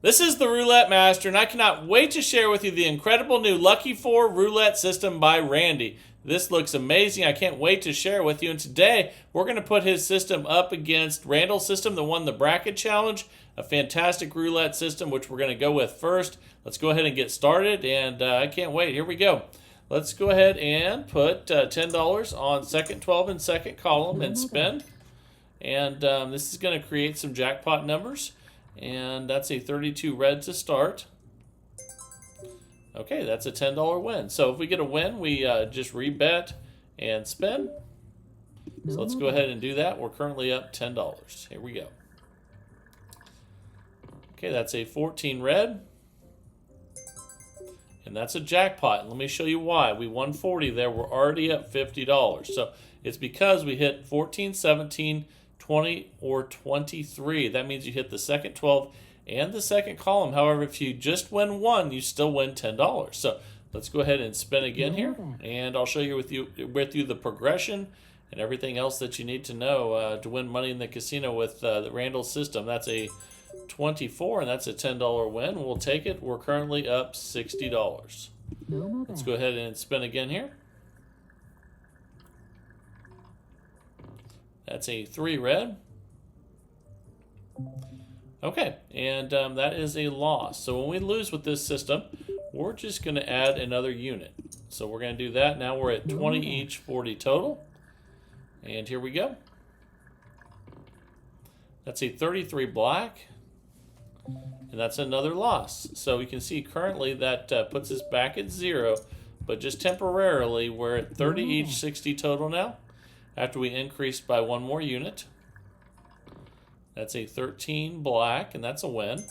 This is the Roulette Master, and I cannot wait to share with you the incredible new Lucky 4 roulette system by Randy. This looks amazing. I can't wait to share with you. And today, we're going to put his system up against Randall's system that won the bracket challenge. A fantastic roulette system, which we're going to go with first. Let's go ahead and get started, and I can't wait. Here we go. Let's go ahead and put $10 on second 12 and second column and spin. And this is going to create some jackpot numbers. And that's a 32 red to start. Okay, that's a $10 win. So if we get a win, we just rebet and spin. So let's go ahead and do that. We're currently up $10. Here we go. Okay, that's a 14 red. And that's a jackpot. And let me show you why. We won 40 there. We're already up $50. So it's because we hit 14, 17, 20, or 23. That means you hit the second 12 and the second column. However, if you just win one, you still win $10. So let's go ahead and spin again here, and I'll show you with you the progression and everything else that you need to know to win money in the casino with the Randall system. That's a 24, and that's a $10 win. We'll take it. We're currently up $60. Let's go ahead and spin again here. That's a 3 red. Okay, and that is a loss. So when we lose with this system, we're just going to add another unit. So we're going to do that. Now we're at 20 each, 40 total. And here we go. That's a 33 black. And that's another loss. So you can see currently that puts us back at 0. But just temporarily, we're at 30 each, 60 total now, after we increased by one more unit. That's a 13 black, and that's a win.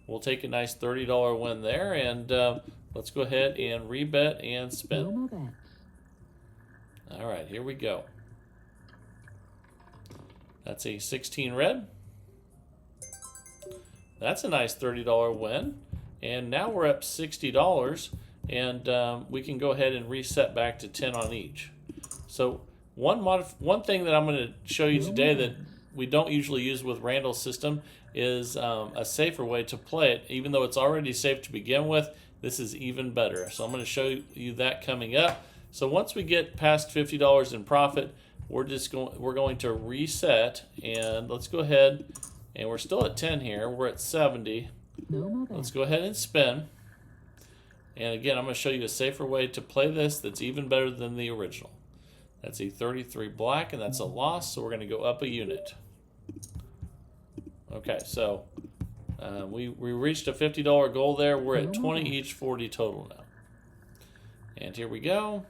We'll take a nice $30 win there, and let's go ahead and rebet and spin. All right, here we go. That's a 16 red. That's a nice $30 win, and now we're up $60, and we can go ahead and reset back to 10 on each. So one thing that I'm going to show you today that we don't usually use with Randall's system is a safer way to play it. Even though it's already safe to begin with, this is even better. So I'm going to show you that coming up. So once we get past $50 in profit, we're going to reset, and let's go ahead, and we're still at 10 here. We're at 70. Let's go ahead and spin. And again, I'm going to show you a safer way to play this that's even better than the original. That's a 33 black, and that's a loss, so we're going to go up a unit. Okay, so we reached a $50 goal there. We're at 20 each, 40 total now. And here we go.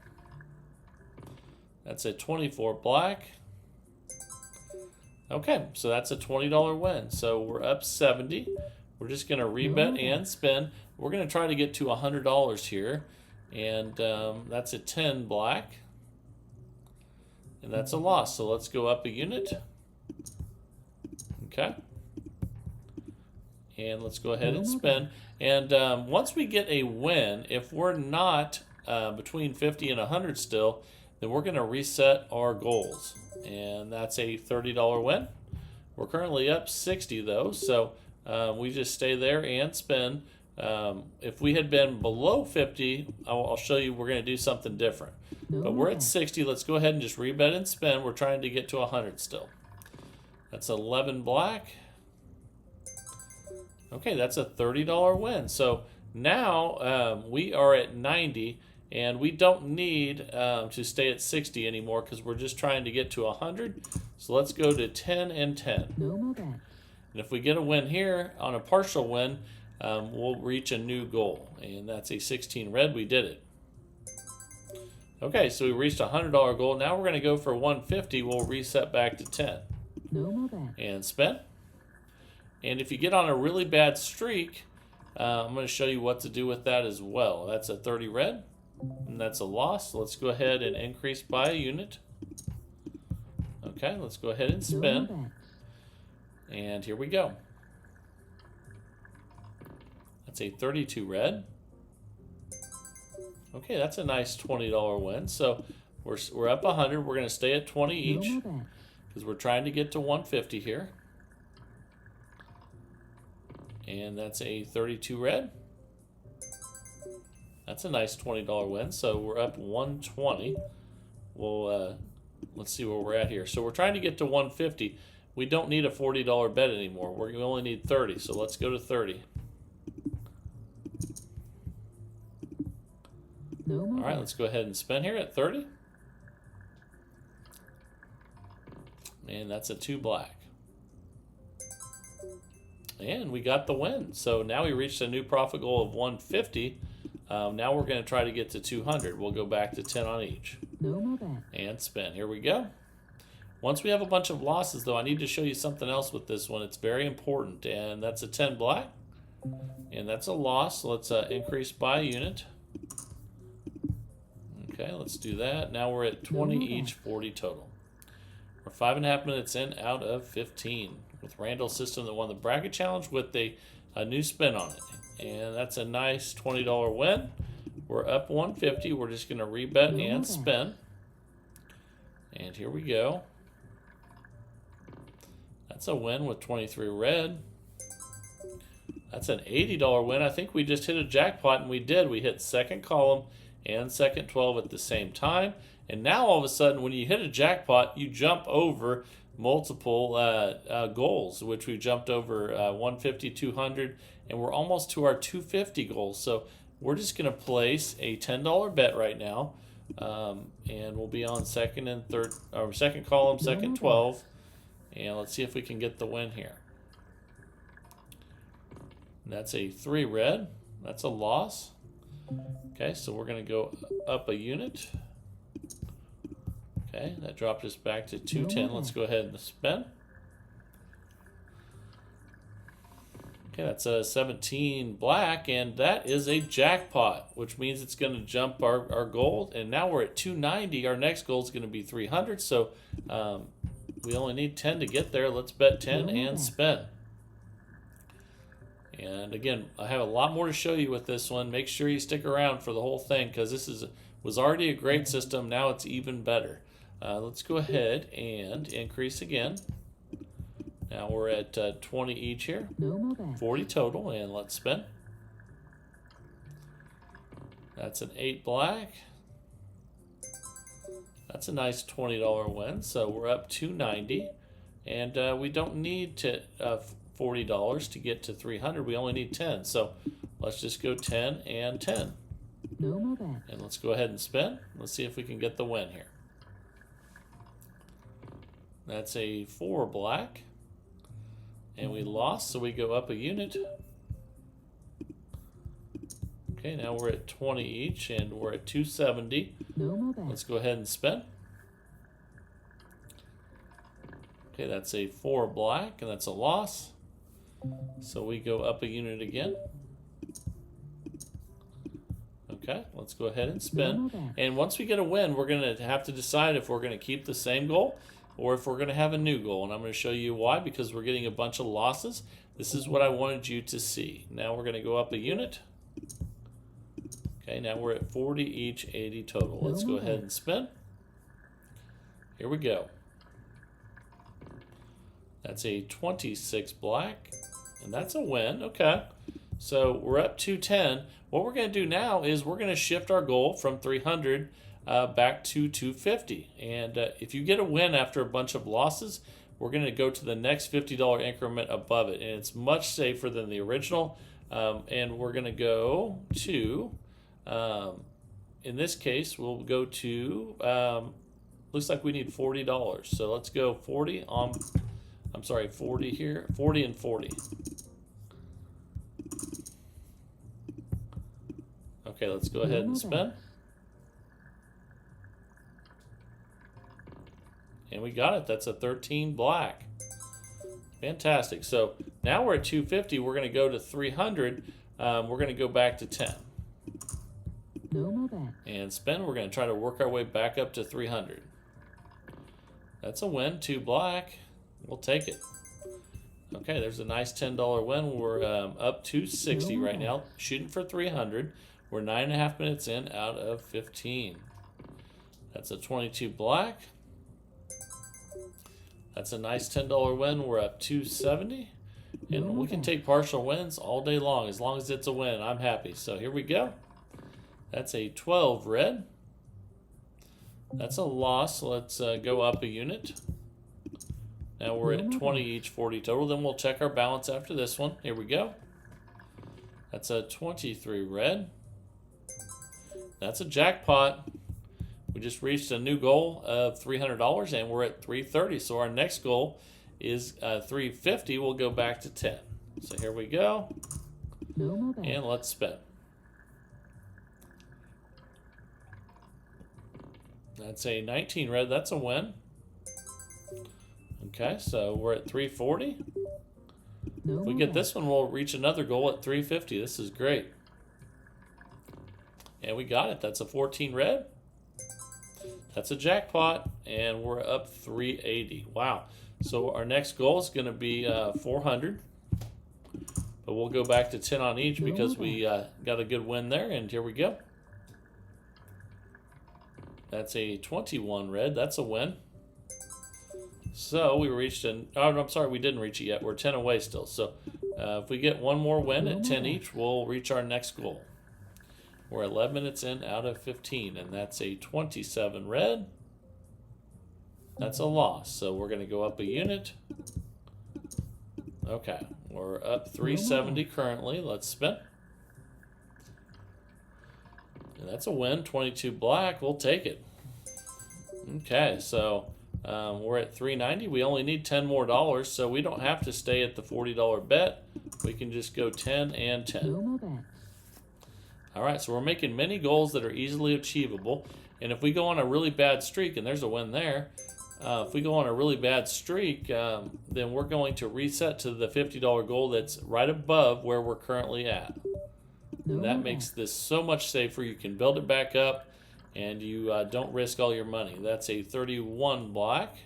That's a 24 black. Okay, so that's a $20 win. So we're up 70. We're just going to rebet and spin. We're going to try to get to $100 here. And that's a 10 black. And that's a loss. So let's go up a unit. Okay. And let's go ahead and spin. And once we get a win, if we're not between 50 and 100 still, then we're going to reset our goals. And that's a $30 win. We're currently up 60 though, so we just stay there and spin. If we had been below 50, I'll show you we're going to do something different. But we're at 60. Let's go ahead and just rebet and spin. We're trying to get to 100 still. That's 11 black. Okay, that's a $30 win. So now we are at 90, and we don't need to stay at 60 anymore because we're just trying to get to 100. So let's go to 10 and 10. And if we get a win here on a partial win, we'll reach a new goal. And that's a 16 red. We did it. Okay, so we reached a $100 goal. Now we're going to go for 150. We'll reset back to 10. And spin. And if you get on a really bad streak, I'm going to show you what to do with that as well. That's a 30 red, and that's a loss. So let's go ahead and increase by a unit. Okay, let's go ahead and spin. And here we go. That's a 32 red. Okay, that's a nice $20 win. So we're up 100. We're going to stay at 20 each because we're trying to get to 150 here. And that's a 32 red. That's a nice $20 win. So we're up 120. We'll let's see where we're at here. So we're trying to get to 150. We don't need a $40 bet anymore. We only need 30. So let's go to 30. No more. All right, let's go ahead and spin here at 30. And that's a 2 black. And we got the win. So now we reached a new profit goal of 150. Now we're going to try to get to 200. We'll go back to 10 on each. No more bet. And spin. Here we go. Once we have a bunch of losses, though, I need to show you something else with this one. It's very important. And that's a 10 black. And that's a loss. So let's increase by a unit. Okay, let's do that. Now we're at 20 each, 40 total. We're 5.5 minutes in out of 15 with Randall's system that won the bracket challenge with a new spin on it. And that's a nice $20 win. We're up 150. We're just going to rebet and spin. And here we go. That's a win with 23 red. That's an $80 win. I think we just hit a jackpot, and we did. We hit second column and second 12 at the same time. And now all of a sudden, when you hit a jackpot, you jump over multiple goals, which we jumped over 150, 200, and we're almost to our 250 goal. So we're just going to place a $10 bet right now, and we'll be on second and third, or second column, second 12, and let's see if we can get the win here. And that's a 3 red. That's a loss. Okay, so we're going to go up a unit. Okay, that dropped us back to 210. Let's go ahead and spin. Okay, that's a 17 black, and that is a jackpot, which means it's going to jump our goal. And now we're at 290. Our next goal is going to be 300. So we only need 10 to get there. Let's bet 10 and spin. And again, I have a lot more to show you with this one. Make sure you stick around for the whole thing because this was already a great system. Now it's even better. Let's go ahead and increase again. Now we're at 20 each here. 40 total, and let's spin. That's an 8 black. That's a nice $20 win. So we're up 290, and we don't need to $40 to get to 300. We only need 10. So let's just go 10 and 10. And let's go ahead and spin. Let's see if we can get the win here. That's a 4 black. And we lost, so we go up a unit. Okay, now we're at 20 each, and we're at 270. Let's go ahead and spin. Okay, that's a 4 black, and that's a loss. So we go up a unit again. Okay, let's go ahead and spin. And once we get a win, we're going to have to decide if we're going to keep the same goal or if we're going to have a new goal. And I'm going to show you why, because we're getting a bunch of losses. This is what I wanted you to see. Now we're going to go up a unit. Okay, now we're at 40 each, 80 total. Let's go ahead and spin. Here we go. That's a 26 black, and that's a win. Okay, so we're up 210. What we're going to do now is we're going to shift our goal from 300 back to 250. And if you get a win after a bunch of losses, we're going to go to the next $50 increment above it, and it's much safer than the original. And we're going to go to, in this case, we'll go to, looks like we need $40. So let's go 40 on, I'm sorry, 40 here, 40 and 40. Okay, let's go ahead and spin. And we got it. That's a 13 black. Fantastic. So now we're at 250. We're going to go to 300. We're going to go back to 10. And spin. We're going to try to work our way back up to 300. That's a win. 2 black. We'll take it. Okay, there's a nice $10 win. We're up 260 right now, shooting for 300. We're 9.5 minutes in out of 15. That's a 22 black. That's a nice $10 win. We're up 270. And we can take partial wins all day long. As long as it's a win, I'm happy. So here we go. That's a 12 red. That's a loss. Let's go up a unit. Now we're at 20 each, 40 total. Then we'll check our balance after this one. Here we go. That's a 23 red. That's a jackpot. We just reached a new goal of $300 and we're at 330. So our next goal is 350. We'll go back to 10. So here we go. And let's spin. That's a 19 red. That's a win. Okay, so we're at 340. If we get this one, we'll reach another goal at 350. This is great. And we got it. That's a 14 red. That's a jackpot. And we're up 380. Wow. So our next goal is going to be 400. But we'll go back to 10 on each because we got a good win there. And here we go. That's a 21 red. That's a win. So we reached an... Oh, I'm sorry, we didn't reach it yet. We're 10 away still. So if we get one more win at 10 each, we'll reach our next goal. We're 11 minutes in out of 15, and that's a 27 red. That's a loss. So we're going to go up a unit. Okay, we're up 370 currently. Let's spin. And that's a win. 22 black. We'll take it. Okay, so we're at 390. We only need 10 more dollars, so we don't have to stay at the $40 bet. We can just go 10 and 10. All right, so we're making many goals that are easily achievable. And if we go on a really bad streak, and there's a win there, if we go on a really bad streak, then we're going to reset to the $50 goal that's right above where we're currently at. And that makes this so much safer. You can build it back up, and you don't risk all your money. That's a 31 black.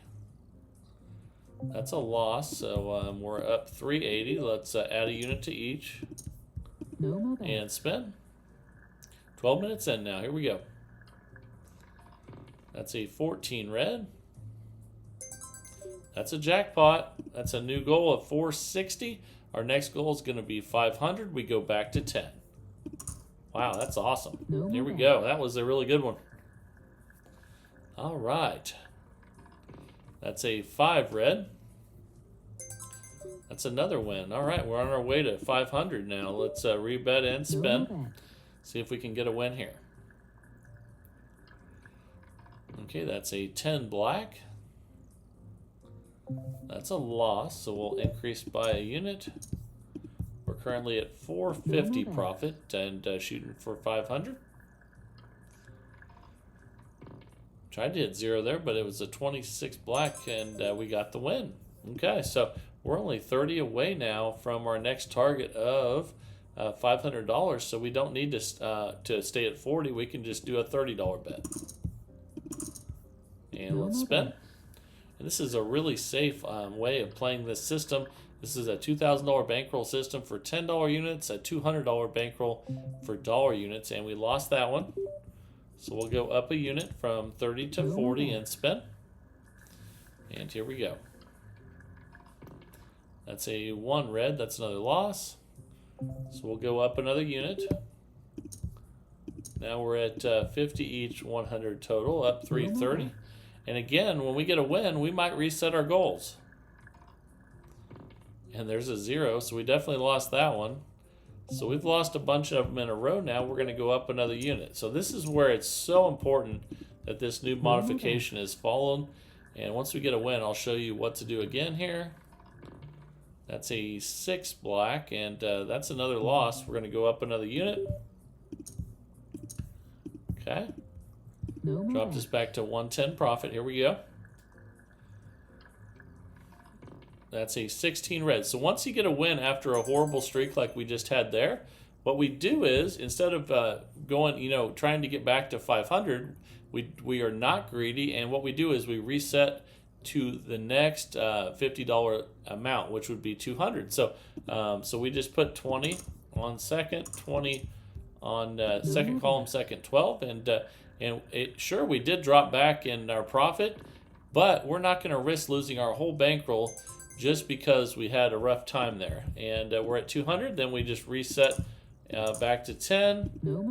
That's a loss, so we're up 380. Let's add a unit to each. And spin. 12 minutes in now. Here we go. That's a 14 red. That's a jackpot. That's a new goal of 460. Our next goal is going to be 500. We go back to 10. Wow, that's awesome. Here we go. That was a really good one. All right. That's a 5 red. That's another win. All right, we're on our way to 500 now. Let's rebet and spin. See if we can get a win here. Okay, that's a 10 black. That's a loss, so we'll increase by a unit. We're currently at 450 profit and shooting for 500. Tried to hit 0 there, but it was a 26 black and we got the win. Okay, so we're only 30 away now from our next target of $500, so we don't need to stay at 40. We can just do a $30 bet. And let's spin. And this is a really safe way of playing this system. This is a $2,000 bankroll system for $10 units, a $200 bankroll for dollar units, and we lost that one. So we'll go up a unit from 30 to 40 and spin. And here we go. That's a 1 red. That's another loss. So we'll go up another unit. Now we're at 50 each, 100 total, up 330. And again, when we get a win, we might reset our goals. And there's a 0, so we definitely lost that one. So we've lost a bunch of them in a row now. We're going to go up another unit. So this is where it's so important that this new modification is followed. And once we get a win, I'll show you what to do again here. That's a 6 black, and that's another loss. We're going to go up another unit. Okay. Drop this back to 110 profit. Here we go. That's a 16 red. So once you get a win after a horrible streak like we just had there, what we do is, instead of going, trying to get back to 500, we are not greedy, and what we do is we reset to the next $50 amount, which would be 200. So we just put 20 on second, 20 on second column, second 12, and sure, we did drop back in our profit, but we're not going to risk losing our whole bankroll just because we had a rough time there. And we're at 200, then we just reset back to 10,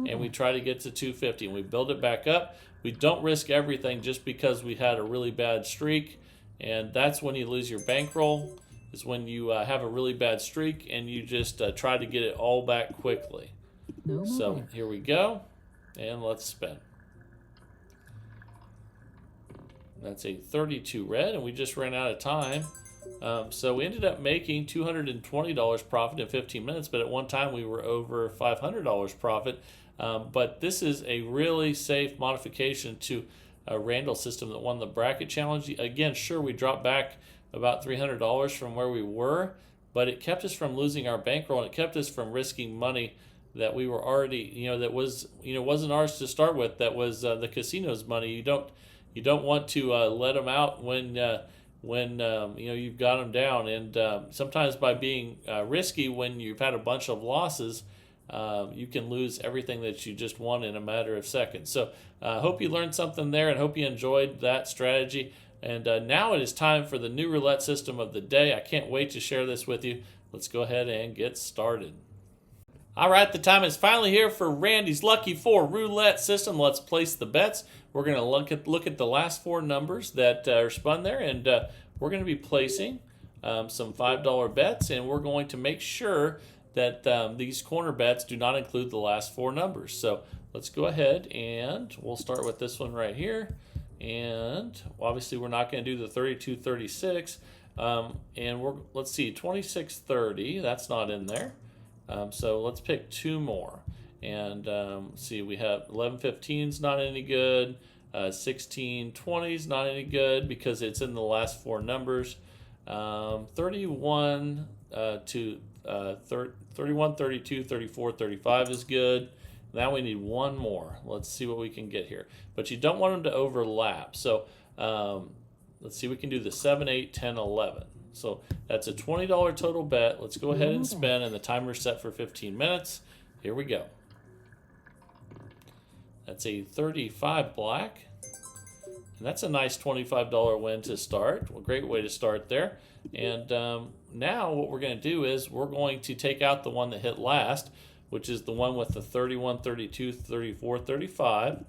and we try to get to 250, and we build it back up. We don't risk everything just because we had a really bad streak, and that's when you lose your bankroll, is when you have a really bad streak and you just try to get it all back quickly. So here we go, and let's spin. That's a 32 red, and we just ran out of time. So we ended up making $220 profit in 15 minutes, but at one time we were over $500 profit. But this is a really safe modification to a Randall system that won the bracket challenge. Again, sure, we dropped back about $300 from where we were, but it kept us from losing our bankroll, and it kept us from risking money that we were already, that was, wasn't ours to start with. That was the casino's money. You don't want to let them out when you've got them down, and sometimes by being risky when you've had a bunch of losses, you can lose everything that you just won in a matter of seconds. So I hope you learned something there, and hope you enjoyed that strategy. And now it is time for the new roulette system of the day. I can't wait to share this with you. Let's go ahead and get started. All right, the time is finally here for Randy's Lucky 4 roulette system. Let's place the bets. We're going to look at the last 4 numbers that are spun there, and we're going to be placing some $5 bets, and we're going to make sure that these corner bets do not include the last 4 numbers. So let's go ahead, and we'll start with this one right here. And obviously we're not going to do the 32-36, and let's see, 26-30, that's not in there. So let's pick 2 more. And see, we have 11-15's not any good. 16-20's not any good because it's in the last 4 numbers. 31 to 31, 32, 34, 35 is good. Now we need 1 more. Let's see what we can get here. But you don't want them to overlap. So let's see, we can do the 7, 8, 10, 11. So that's a $20 total bet. Let's go ahead and spin, and the timer's set for 15 minutes. Here we go. That's a 35 black. And that's a nice $25 win to start. A great way to start there. And now what we're going to do is we're going to take out the one that hit last, which is the one with the 31, 32, 34, 35.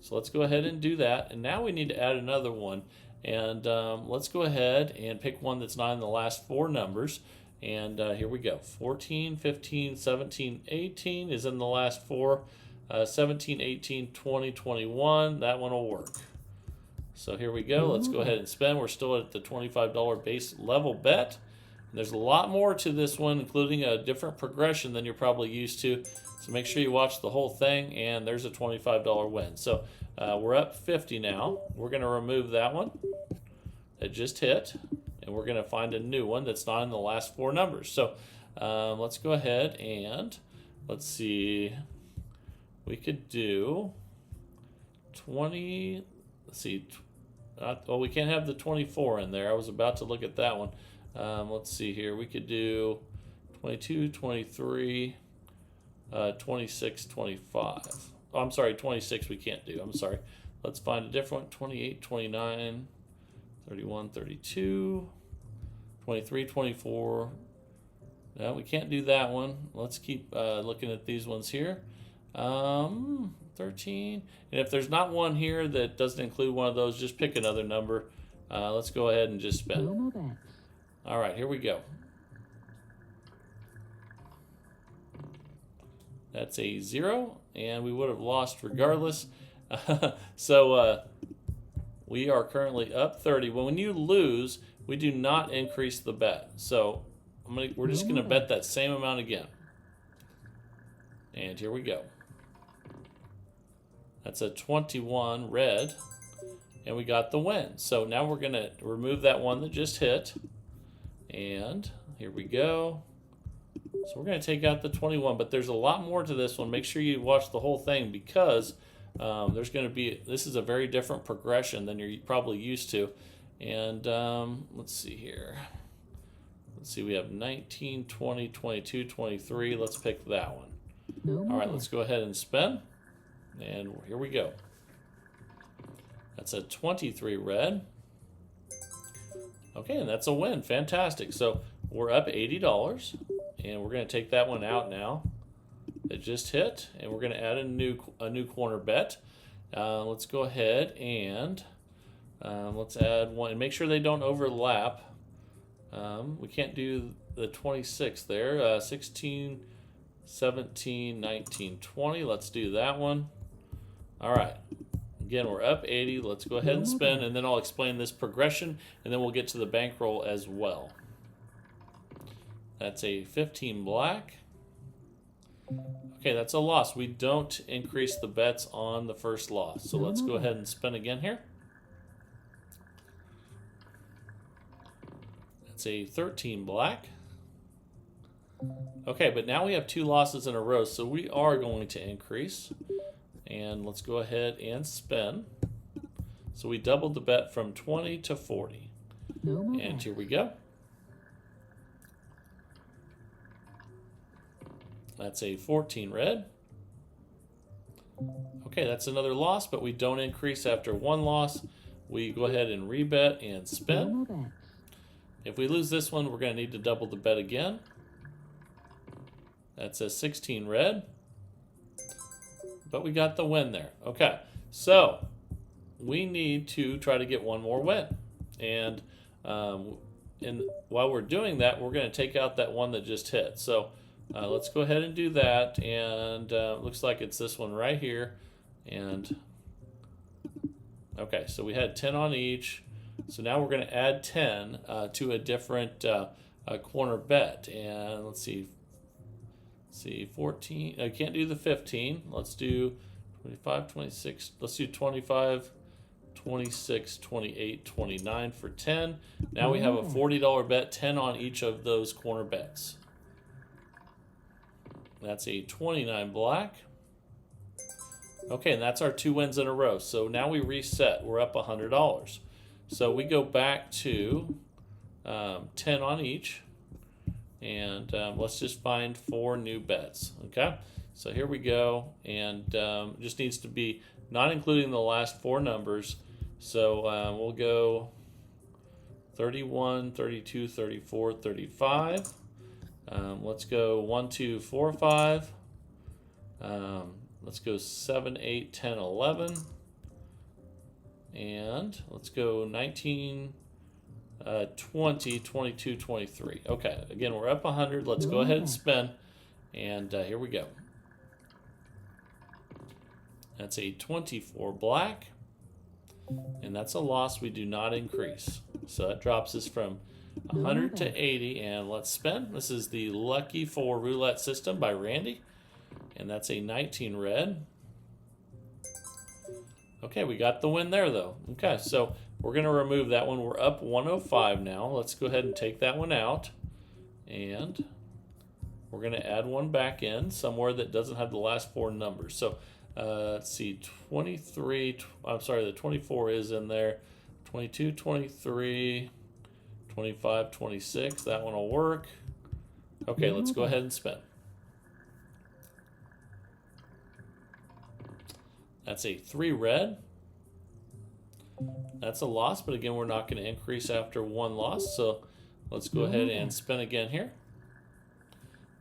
So let's go ahead and do that. And now we need to add another one. And let's go ahead and pick one that's not in the last 4 numbers. And here we go. 14, 15, 17, 18 is in the last 4. 17, 18, 20, 21. That one will work. So here we go. Let's go ahead and spin. We're still at the $25 base level bet. And there's a lot more to this one, including a different progression than you're probably used to. So make sure you watch the whole thing, and there's a $25 win. So we're up 50 now. We're going to remove that one that just hit, and we're going to find a new one that's not in the last 4 numbers. So let's go ahead and let's see. We could do 20. Let's see. Well, we can't have the 24 in there. I was about to look at that one. Let's see here. We could do 22, 23, 26, 25. Oh, I'm sorry, 26 we can't do. I'm sorry. Let's find a different one. 28, 29, 31, 32, 23, 24. No, we can't do that one. Let's keep looking at these ones here. 13. And if there's not one here that doesn't include one of those, just pick another number. Let's go ahead and just spin. All right, here we go. That's a 0, and we would have lost regardless. So we are currently up 30. When you lose, we do not increase the bet. So we're just going to bet that same amount again. And here we go. That's a 21 red, and we got the win. So now we're going to remove that one that just hit, and here we go. So we're going to take out the 21, but there's a lot more to this one. Make sure you watch the whole thing because there's going to be, this is a very different progression than you're probably used to. And let's see here. Let's see, we have 19, 20, 22, 23. Let's pick that one. All right, let's go ahead and spin. And here we go. That's a 23 red. Okay, and that's a win. Fantastic. So we're up $80, and we're going to take that one out now. It just hit, and we're going to add a new corner bet. Let's go ahead and let's add one, and make sure they don't overlap. We can't do the 26 there. 16, 17, 19, 20. Let's do that one. All right. Again, we're up 80. Let's go ahead and spin, and then I'll explain this progression, and then we'll get to the bankroll as well. That's a 15 black. Okay, that's a loss. We don't increase the bets on the first loss. So let's go ahead and spin again here. That's a 13 black. Okay, but now we have 2 losses in a row, so we are going to increase. And let's go ahead and spin. So we doubled the bet from 20 to 40. And here we go. That's a 14 red. Okay, that's another loss, but we don't increase after one loss. We go ahead and rebet and spin. If we lose this one, we're going to need to double the bet again. That's a 16 red. But we got the win there. Okay, so we need to try to get one more win. And while we're doing that, we're going to take out that one that just hit. So let's go ahead and do that. And looks like it's this one right here. And okay, so we had 10 on each. So now we're going to add 10 to a different corner bet. And let's see. 14. I can't do the 15. Let's do 25, 26. Let's do 25, 26, 28, 29 for 10. Now we have a $40 bet, 10 on each of those corner bets. That's a 29 black. Okay, and that's our 2 wins in a row. So now we reset. We're up $100. So we go back to 10 on each. And let's just find 4 new bets, okay? So here we go, and just needs to be not including the last 4 numbers. So we'll go 31, 32, 34, 35. Let's go 1, 2, 4, 5. Let's go 7, 8, 10, 11. And let's go 19, 20, 22, 23. Okay, again, we're up 100. Let's go ahead and spin. And here we go. That's a 24 black. And that's a loss. We do not increase. So that drops us from 100 to 80. And let's spin. This is the Lucky 4 Roulette System by Randy. And that's a 19 red. Okay, we got the win there, though. Okay, so we're going to remove that one. We're up 105 now. Let's go ahead and take that one out. And we're going to add one back in somewhere that doesn't have the last 4 numbers. So let's see, 23, I'm sorry, the 24 is in there. 22, 23, 25, 26. That one will work. Okay, let's go ahead and spin. That's a 3 red. That's a loss, but again, we're not going to increase after 1 loss. So let's go ahead and spin again here.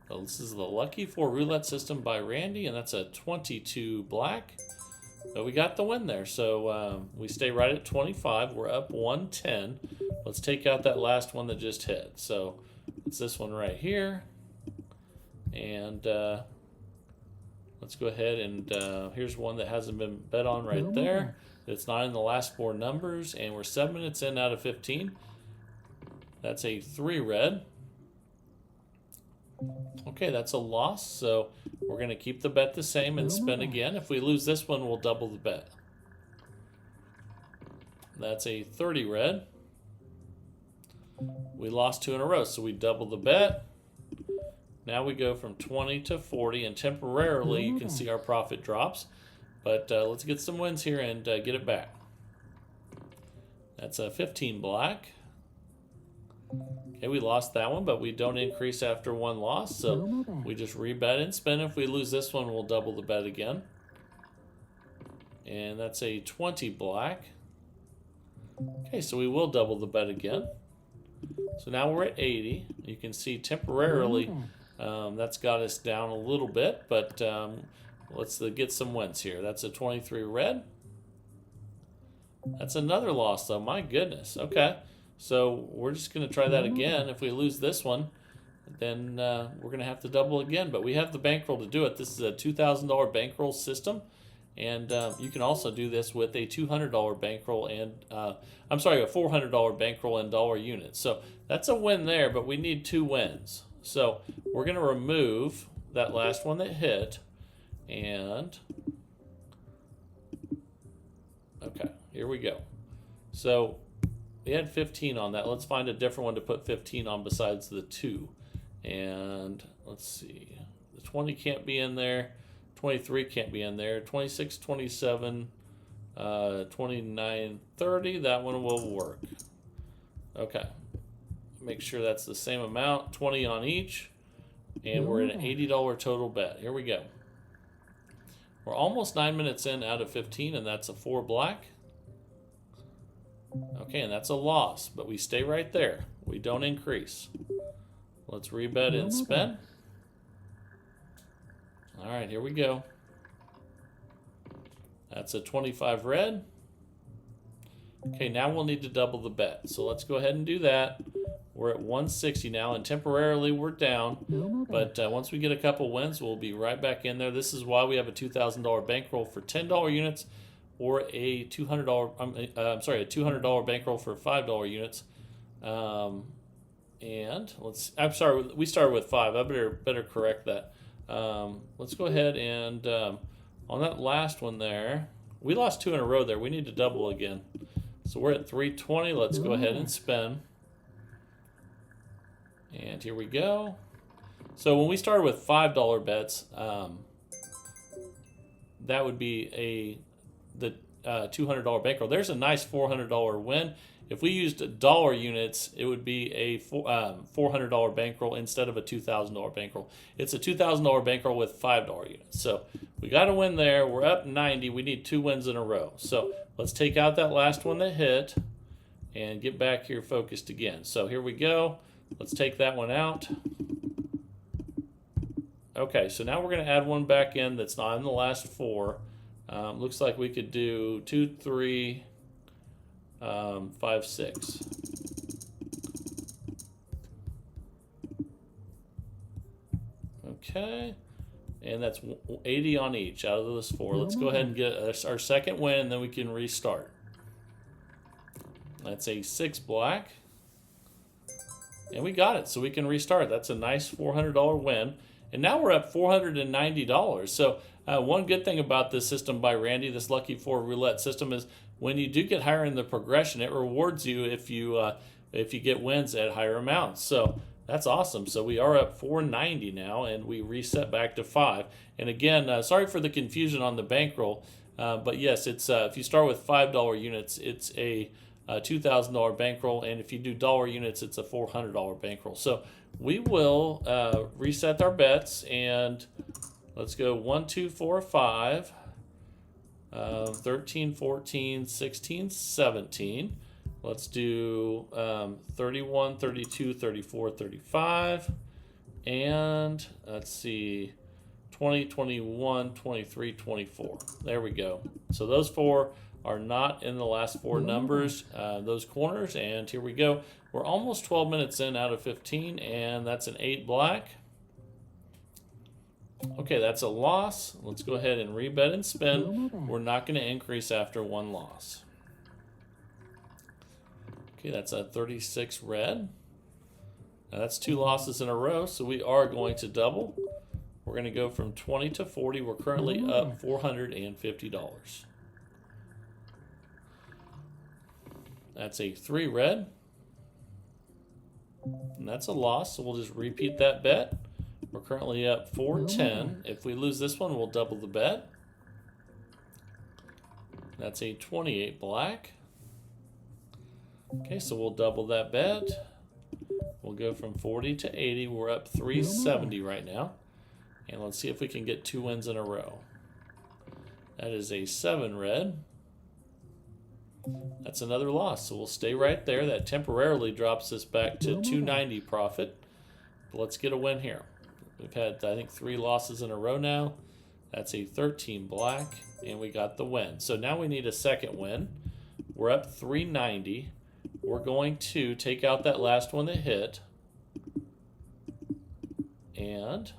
So this is the Lucky 4 Roulette System by Randy, and that's a 22 black. But we got the win there. So we stay right at 25. We're up 110. Let's take out that last one that just hit. So it's this one right here. And let's go ahead and here's one that hasn't been bet on right there. It's not in the last 4 numbers, and we're 7 minutes in out of 15. That's a 3 red. Okay, that's a loss, so we're going to keep the bet the same and spin again. If we lose this one, we'll double the bet. That's a 30 red. We lost 2 in a row, so we double the bet. Now we go from 20 to 40, and temporarily you can see our profit drops. But let's get some wins here and get it back. That's a 15 black. Okay, we lost that one, but we don't increase after 1 loss. So we just rebet and spin. If we lose this one, we'll double the bet again. And that's a 20 black. Okay, so we will double the bet again. So now we're at 80. You can see temporarily that's got us down a little bit, but let's get some wins here. That's a 23 red. That's another loss, though. My goodness. Okay. So we're just going to try that again. If we lose this one, then we're going to have to double again. But we have the bankroll to do it. This is a $2,000 bankroll system. And you can also do this with a $200 bankroll and, I'm sorry, a $400 bankroll and dollar units. So that's a win there, but we need 2 wins. So we're going to remove that last one that hit. And, okay, here we go. So we had 15 on that. Let's find a different one to put 15 on besides the 2. And let's see. The 20 can't be in there. 23 can't be in there. 26, 27, 29, 30. That one will work. Okay. Make sure that's the same amount. 20 on each. And we're at an $80 total bet. Here we go. We're almost 9 minutes in out of 15, and that's a 4 black. Okay, and that's a loss, but we stay right there. We don't increase. Let's rebet and spin. All right, here we go. That's a 25 red. Okay, now we'll need to double the bet. So let's go ahead and do that. We're at 160 now, and temporarily we're down. But once we get a couple wins, we'll be right back in there. This is why we have a $2,000 bankroll for $10 units, or a $200. I'm sorry, a $200 bankroll for $5 units. And let's. I'm sorry, we started with 5. I better correct that. Let's go ahead and on that last one there, we lost 2 in a row there. We need to double again. So we're at 320. Let's go ahead and spin. And here we go. So when we started with $5 bets, that would be the $200 bankroll. There's a nice $400 win. If we used dollar units, it would be a $400 bankroll instead of a $2,000 bankroll. It's a $2,000 bankroll with $5 units. So we got a win there. We're up 90. We need 2 wins in a row. So let's take out that last one that hit and get back here focused again. So here we go. Let's take that one out. Okay, so now we're going to add one back in that's not in the last 4. Looks like we could do 2, 3, 5, 6. Okay, and that's 80 on each out of those 4. Let's go ahead and get our second win, and then we can restart. That's a 6 black. And we got it, so we can restart. That's a nice $400 win. And now we're up $490. So one good thing about this system by Randy, this Lucky 4 roulette system, is when you do get higher in the progression, it rewards you if you get wins at higher amounts. So that's awesome. So we are up $490 now, and we reset back to 5. And again, sorry for the confusion on the bankroll, but yes, it's if you start with $5 units, it's a $2,000 bankroll, and if you do dollar units, it's a $400 bankroll. So we will reset our bets, and let's go 1, 2, 4, 5, 13, 14, 16, 17. Let's do 31, 32, 34, 35, and let's see, 20, 21, 23, 24. There we go. So those 4 are not in the last 4 numbers, those corners, and here we go. We're almost 12 minutes in out of 15, and that's an 8 black. Okay, that's a loss. Let's go ahead and rebet and spin. We're not going to increase after 1 loss. Okay, that's a 36 red. Now that's 2 losses in a row, so we are going to double. We're going to go from 20 to 40. We're currently up $450. That's a 3 red. And that's a loss, so we'll just repeat that bet. We're currently up 410. If we lose this one, we'll double the bet. That's a 28 black. Okay, so we'll double that bet. We'll go from 40 to 80. We're up 370 right now. And let's see if we can get 2 wins in a row. That is a 7 red. That's another loss. So we'll stay right there. That temporarily drops us back to 290 profit. But let's get a win here. We've had, I think, 3 losses in a row now. That's a 13 black, and we got the win. So now we need a second win. We're up 390. We're going to take out that last one that hit and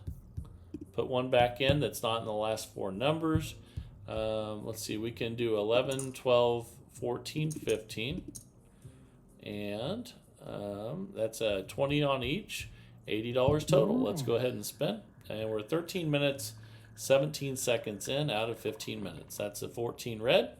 put one back in that's not in the last 4 numbers. Let's see, we can do 11, 12, 14, 15. And that's a 20 on each, $80 total. Let's go ahead and spin. And we're 13 minutes, 17 seconds in out of 15 minutes. That's a 14 red.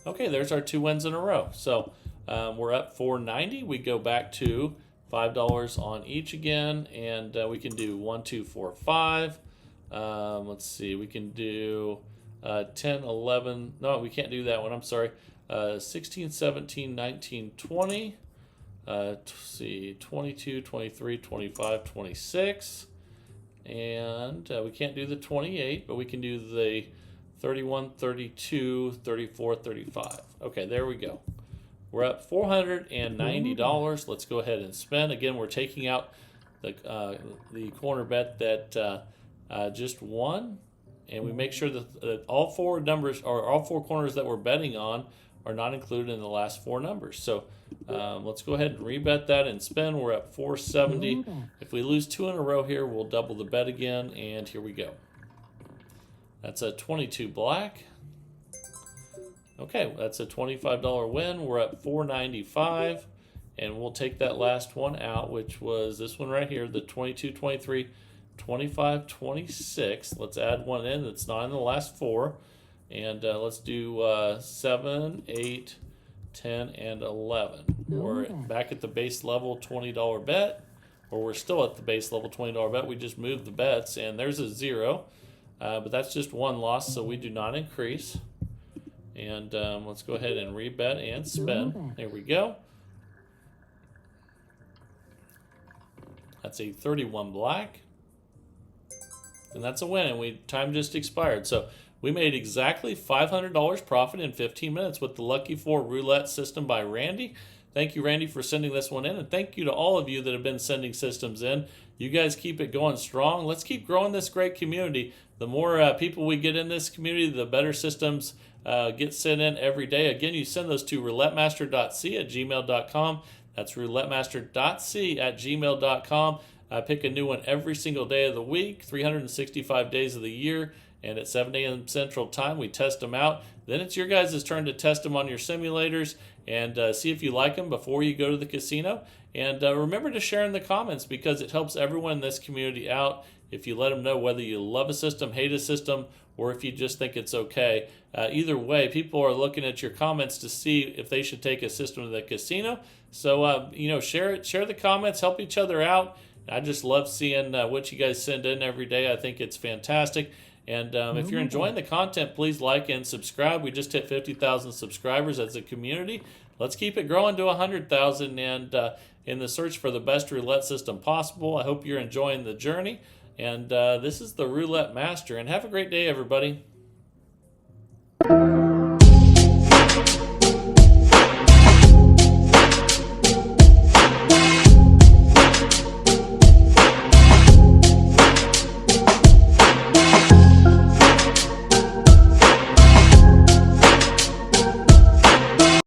Okay, there's our 2 wins in a row. So we're up 490. We go back to $5 on each again, and we can do 1, 2, 4, 5. Let's see, we can do 10, 11. No, we can't do that one. I'm sorry. 16, 17, 19, 20. Let's see, 22, 23, 25, 26. And we can't do the 28, but we can do the 31, 32, 34, 35. Okay, there we go. We're up $490. Let's go ahead and spend. Again, we're taking out the corner bet that just won, and we make sure that all 4 numbers or all 4 corners that we're betting on are not included in the last 4 numbers. So let's go ahead and rebet that and spend. We're at 470. If we lose 2 in a row here, we'll double the bet again, and here we go. That's a 22 black. Okay, that's a $25 win. We're at 495, and we'll take that last one out, which was this one right here, the 22, 23, 25, 26. Let's add one in that's not in the last 4. And let's do 7, 8, 10, and 11. We're back at the base level $20 bet, or we're still at the base level $20 bet. We just moved the bets, and there's a 0. But that's just 1 loss, so we do not increase. And let's go ahead and rebet and spin. There we go. That's a 31 black. And that's a win, and time just expired. So we made exactly $500 profit in 15 minutes with the Lucky 4 roulette system by Randy. Thank you, Randy, for sending this one in, and thank you to all of you that have been sending systems in. You guys keep it going strong. Let's keep growing this great community. The more people we get in this community, the better systems get sent in every day. Again, you send those to roulettemaster.c@gmail.com. That's roulettemaster.c@gmail.com. I pick a new one every single day of the week, 365 days of the year, and at 7 a.m. Central Time, we test them out. Then it's your guys' turn to test them on your simulators and see if you like them before you go to the casino. And remember to share in the comments, because it helps everyone in this community out if you let them know whether you love a system, hate a system, or if you just think it's okay. Either way, people are looking at your comments to see if they should take a system to the casino. So, share it, share the comments, help each other out. I just love seeing what you guys send in every day. I think it's fantastic. And if you're enjoying the content, please like and subscribe. We just hit 50,000 subscribers as a community. Let's keep it growing to 100,000 and in the search for the best roulette system possible. I hope you're enjoying the journey. And this is the Roulette Master. And have a great day, everybody.